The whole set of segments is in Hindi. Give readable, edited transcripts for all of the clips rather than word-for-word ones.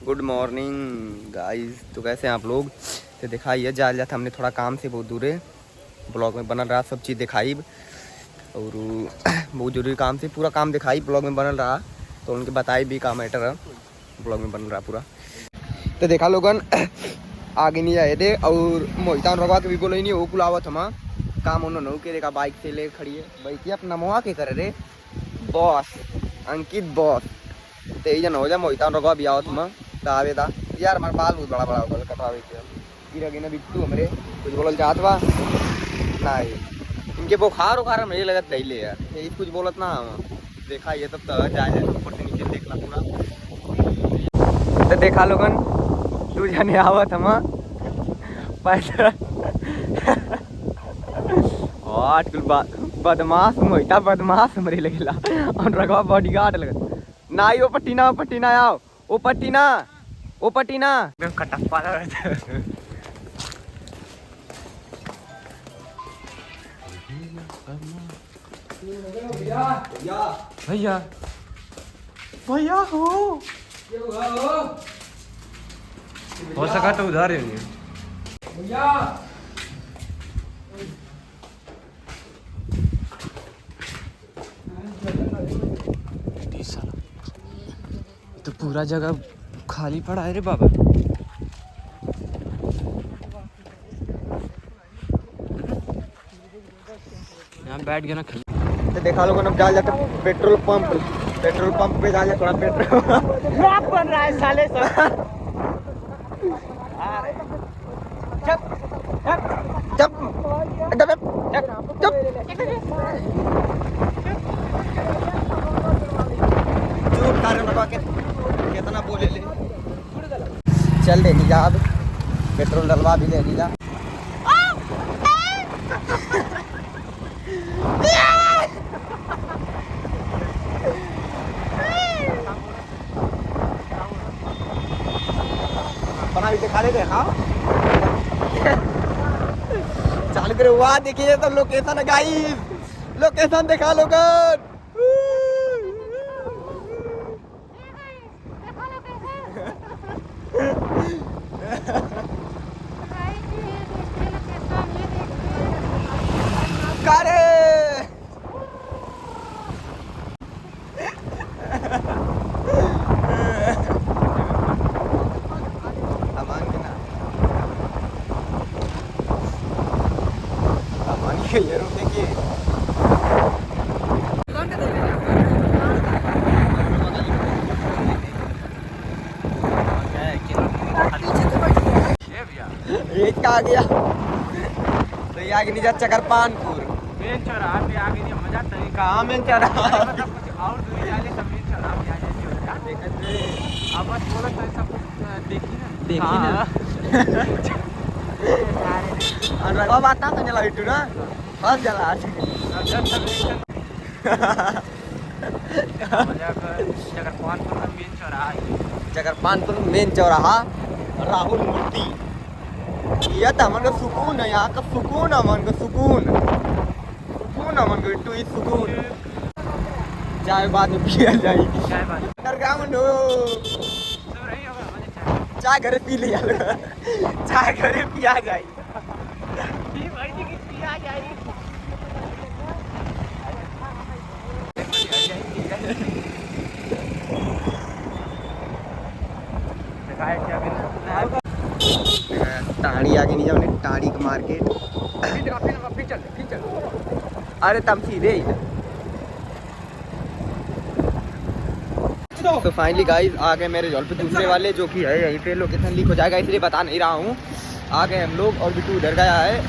Good morning guys. तो कैसे हैं आप लोग? तो दिखाइए जा था हमने थोड़ा काम से बहुत दूर है, ब्लॉग में बनल रहा सब चीज़ दिखाई और बहुत जरूरी काम से पूरा काम दिखाई ब्लॉग में बनल रहा, तो उनके बताई भी का मैटर है ब्लॉग में बन रहा पूरा। तो देखा लोगन आगे नहीं आए थे और मोहितान रवा के भी बोले नहीं वो कुलावत हम काम उन्होंने के देखा बाइक से ले खड़ी है भाई की अपना मुआ के करे रे बॉस अंकित बॉस। तो यही जन हो जा मोहितान रवा भी आवत हम आवे था यार हमारे बाल बहुत बड़ा बड़ा हो गया कटवावे के गिरा गिना बिट्टू हमरे कुछ बोलल जात बा नहीं इनके बुखार उखार मेरे लगत नहीं ले यार यही कुछ बोलत ना हम देखा ये तब तो जाए ऊपर से नीचे देखला पूरा। तो देखा लोगन तू जाने आवत हम पैसा आठ कुल बदमाश मोहिता बदमाश हमरे लगेला और रगवा बॉडीगार्ड लगा ना वो पट्टी ना आओ वो पट्टी ना कटप्पा भैया भैया हो सका तो उधार है भैया। तो पूरा जगह खाली पड़ा है रे बाबा। यहाँ बैठ गया ना तो देखा लोगों ने डाल जाता पेट्रोल पंप पे डाल थोड़ा पेट्रोल बन रहा है साले कितना बोले ले चल ले जा अब पेट्रोल डलवा भी ले जा। बना भी दिखा देते हाँ चालू करे हुआ देखिए तो लोकेशन है गाइस लोकेशन दिखा लोगन ये देखिए ये क्या आ गया तो ये आगे नहीं जा चकरपानपुर मेन चौराहा पे आगे नहीं मजा नहीं कहाँ मेन चौराहा और दूर जाले सब मेन चौराहा पे आ जाए अब बस बोला तो सब देखी ना और रगवा बात ना तो चला इटू ना बस चला चकरपानपुर मेन चौराहा राहुल मूर्ति यह तो मन का सुकून है यहाँ का सुकून है मन का सुकून है मन का इटू ही सुकून चाय बाद में पिया जाएगी चाय घर पी लिया चाय घर पिया जाएगी टाड़ी आगे नहीं जाओ टाड़ी का मार्केट अरे तम सीधे ही तो फाइनली गाइस आ गए मेरे जॉल पे दूसरे वाले जो कि है यहीं पे लोकेशन लीक हो जाएगा इसलिए बता नहीं रहा हूँ। आ गए हम लोग और बिट्टू उधर गया है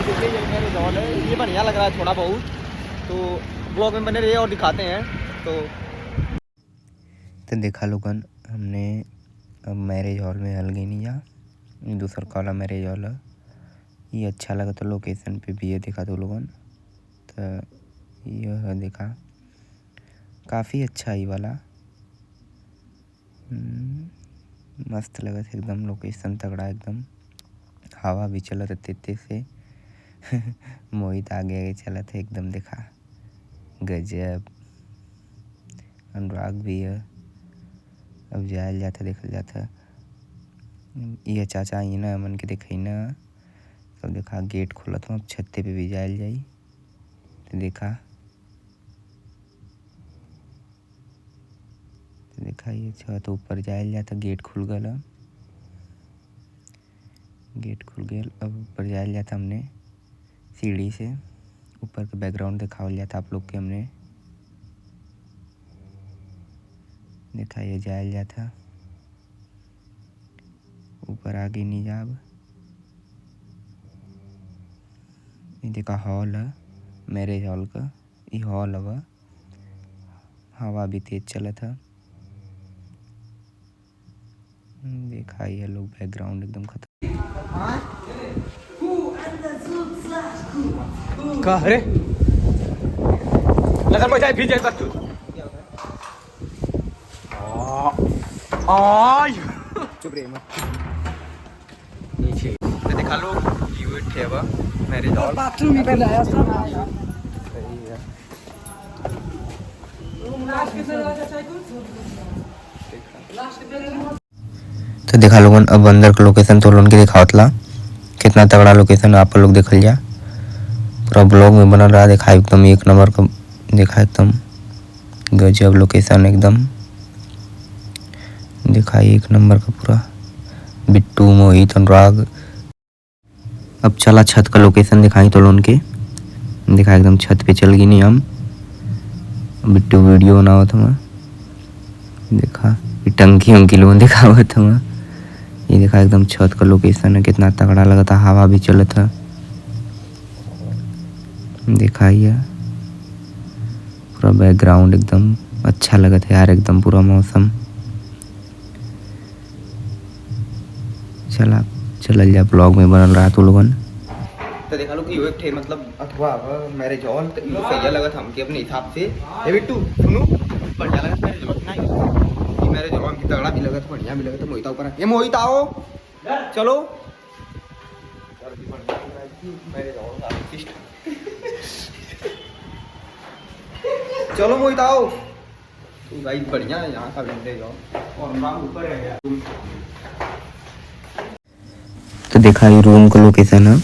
देखिए यही मेरे जॉल है ये बढ़िया लग रहा है थोड़ा बहुत तो ब्लॉग में बने रहे और दिखाते हैं। तो देखा लोगन हमने अब मैरिज हॉल में अलग ही नहीं जा दूसरा कॉलम मैरिज हॉल है ये अच्छा लगा तो लोकेशन पे भी ये देखा तो लोगन तो यह देखा काफ़ी अच्छा ही वाला मस्त लगा था एकदम लोकेशन तगड़ा एकदम हवा भी चला था तेते से मोहित आगे आगे चला था एकदम देखा गजब अनुराग भी है अब जायल जाता देखल जाता। ये चाचा आई ना मन के देखी ना। अब देखा गेट खोलत हूँ, अब छत्ते पे भी जायल जाई। तो देखा ये छत ऊपर जायल जाता। गेट खुल गया, गेट खुल गया। अब ऊपर जायल जाता हमने सीढ़ी से। ऊपर का बैकग्राउंड दिखावल जाता आप लोग के हमने। देखा ये जायल जाता ऊपर, आगे नहीं जाब। ये देखा हॉल है, मैरिज हॉल का। ये हॉल है, हवा भी तेज चलत है। देखा ये लोग बैकग्राउंड एकदम खतरनाक। का रे लगा बजाय भी जाए तू आय चुप रहे मत। नीचे तो दिखा लो ये ठेवा मैरिज हॉल। बाथरूम में पहले आया सब सही है। तो देखा लोगन अब अंदर का लोकेशन तो लोगन के दिखावतला कितना तगड़ा लोकेशन आप लोग देखल जा। पूरा ब्लॉग में बनल रहा। देखा एकदम एक नंबर का, देखा एकदम गजब लोकेशन एकदम। देखा एक नंबर का पूरा। बिट्टू, मोहित, अनुराग। अब चला छत का लोकेशन दिखाई तो लोगन के। देखा एकदम छत पे चल गई नहीं हम। बिट्टू वीडियो बनावत हूँ। देखा टंकी उंकी लोगन दिखावत हूँ। ये देखा एकदम छत का लोकेशन है, कितना तगड़ा लगा था। हवा भी चला था। देखा ये पूरा बैकग्राउंड एकदम अच्छा लगा था यार, एकदम पूरा मौसम। चल जा ब्लॉग में बनल रहा तो लोगन। तो देखा लो कि यो एक थे मतलब अथवा मैरिज हॉल तो ये सही लगा था हमके अपने हिसाब से। ए बिट्टू सुनो, बढ़िया लगा था मैरिज हॉल ना। ये मैरिज हॉल की तगड़ा भी लगा था, बढ़िया भी लगा था। मोहित ऊपर ये मोहित आओ चलो। चलो मोहित आओ। तो भाई बढ़िया है यहाँ का मैरिज हॉल और हम ऊपर है यार। तो देखा ये रूम का लोकेशन है।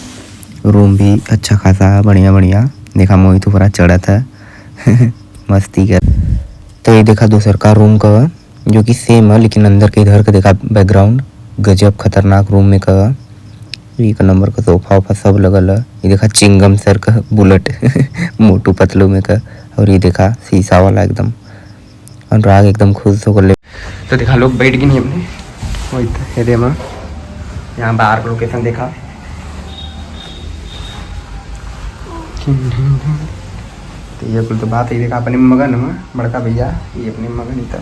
रूम भी अच्छा खासा है, बढ़िया बढ़िया। देखा मोहित ऊपर चढ़ा था मस्ती कर। तो ये देखा दूसर का रूम का जो कि सेम है, लेकिन अंदर के इधर का देखा बैकग्राउंड गजब खतरनाक रूम में का। एक नंबर का सोफा वोफा सब लगल है। ये देखा चिंगम सर का बुलेट मोटू पतलू में का। और ये देखा शीशा वाला एकदम। अनुराग एकदम खुश होकर ले। तो देखा लोग बैठ गए नहीं अपने वही दे में। यहाँ बाहर का लोकेशन देखा। तो ये कुल तो बात ही देखा अपने मगन में बड़का भैया। ये अपने मगन ही था।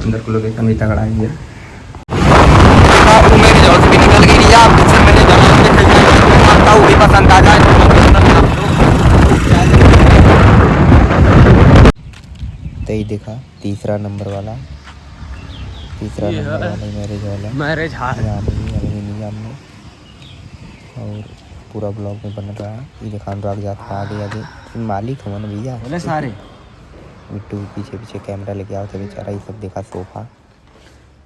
अंदर को लोकेशन भी तगड़ा ही है। पसंद आ जाए तो ये देखा तीसरा नंबर वाला मैरिज हॉल एल्युमिनियम में। और पूरा ब्लॉग में बन रहा है। ये देखा अनुराग जाता आगे आगे। मालिक हो ना भैया बोले सारे। बिट्टू पीछे पीछे कैमरा लेके आओ तो बेचारा। ये सब देखा सोफा।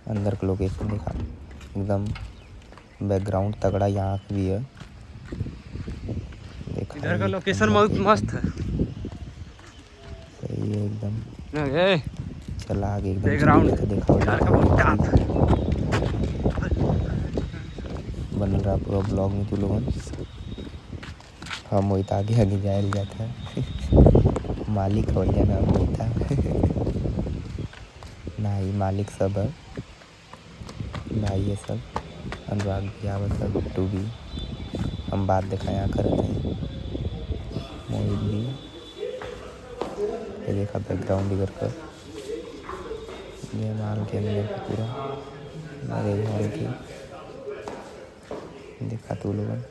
अंदर का लोकेशन देखा एकदम बैकग्राउंड तगड़ा यहाँ भी है। देखा इधर का लोकेशन बहुत मस्त है। सही है एकदम। चला आगे एकदम बैकग्राउंड देखा बन रहा पूरा ब्लॉग में तू लोगन। हम वही आगे आगे जायल जाता है। मालिक हो जाना होता भाई, मालिक सब है भाई। ये सब अनुराग भी आवत है, बिट्टू भी। हम बात दिखाया करते हैं। मोहित भी। ये देखा बैकग्राउंड इधर का। ये माल के अंदर का पूरा मैरिज हॉल की देखा तू लोगन।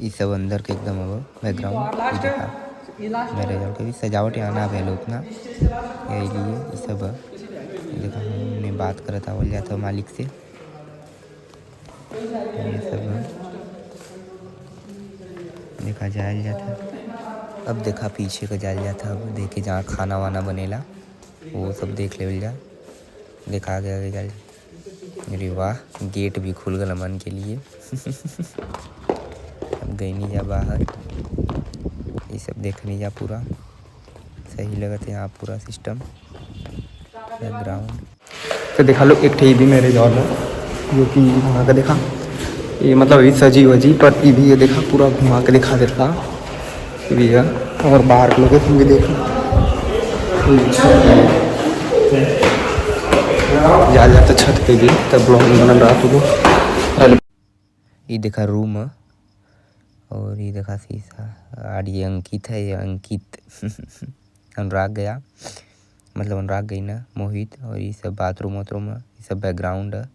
ये सब अंदर के एकदम अब बैकग्राउंड देखा। मैरिज हॉल के भी सजावट यहाँ ना भेल उतना, यही लिए ये सब देखा। हमने बात करा था बोल जाता मालिक से। ये सब देखा जायल जाता। अब देखा पीछे का जायल जाता। अब देखे जहाँ खाना वाना बनेला वो सब देख ले जा, दिखा गया गल। अरे वाह, गेट भी खुल गया मन के लिए। अब गई नहीं जा बाहर, ये सब देखने जा। पूरा सही लगा था यहाँ पूरा सिस्टम बैकग्राउंड। तो देखा लो एक टीवी मेरे जॉल है जो कि वहाँ का देखा, ये मतलब अभी सजी वजी पर टीवी ये देखा पूरा घुमा के दिखा देता टीवी है। और बाहर के लोकेशन भी देखा, जा जाता छत पे भी तब ब्लॉग में बना रहा तो। ये देखा रूम और ये देखा शीशा। और ये अंकित है, ये अंकित। अनुराग गया, मतलब अनुराग गई ना, मोहित। और ये सब बाथरूम वाथरूम है, ये सब बैकग्राउंड है।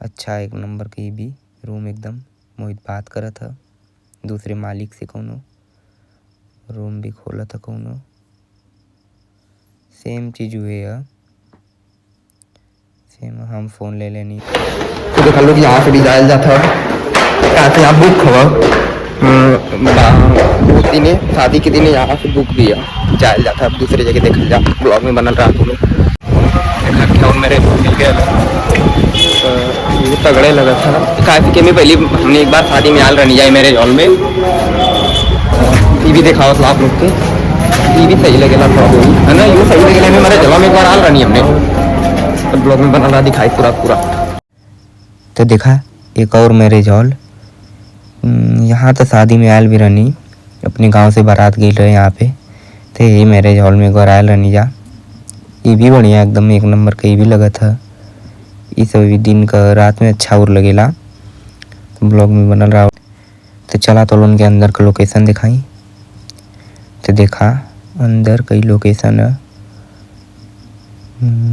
अच्छा एक नंबर का ये भी रूम एकदम। मोहित बात करा था दूसरे मालिक से, कौनो रूम भी खोला था कौनो, सेम चीज़ हुए है सेम। हम फ़ोन ले लेनी। तो देखा लो कि यहाँ से भी जाया जाता है, यहाँ से यहाँ बुक हुआ मूर्ति ने शादी के दिन यहाँ से बुक दिया, जाया जाता है। अब दूसरी जगह देखा जा, ब्लॉग में बनल रहा तुम देखा। और मेरे मिल गया ये तगड़े लगा था काफ़ी के। मैं पहले हमने एक बार शादी में आल रही जाए मेरे हॉल में, टीवी देखा था आप लोग के, टीवी सही लगेगा थोड़ा बहुत है ना, यूँ सही लगेगा। मैं मेरे जगह में एक बार आल रही हमने, तो ब्लॉग में बना रहा दिखाई पूरा पूरा। तो देखा एक और मैरिज हॉल, यहाँ तो शादी में आयल भी रहनी, अपने गांव से बारात गई रहे यहाँ पे। तो ये मैरिज हॉल में एक बार आयल रहनी जा, ये भी बढ़िया एकदम एक नंबर का ये भी लगा था। ये सब भी दिन का रात में अच्छा और लगेला, तो ब्लॉग में बनल रहा। तो चला तो उनके अंदर का लोकेशन दिखाई। तो देखा अंदर कई लोकेशन है,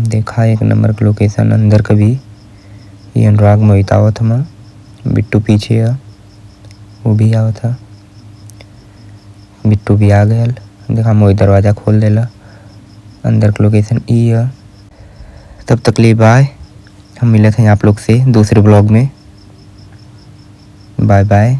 देखा एक नंबर का लोकेशन अंदर का भी। ये अनुराग मोहित आवत हम, बिट्टू पीछे है, वो भी आवत था, बिट्टू भी आ गया। देखा मोहित दरवाज़ा खोल देला, अंदर का लोकेशन ई है। तब तक ले बाय, हम मिले थे आप लोग से दूसरे ब्लॉग में। Bye bye.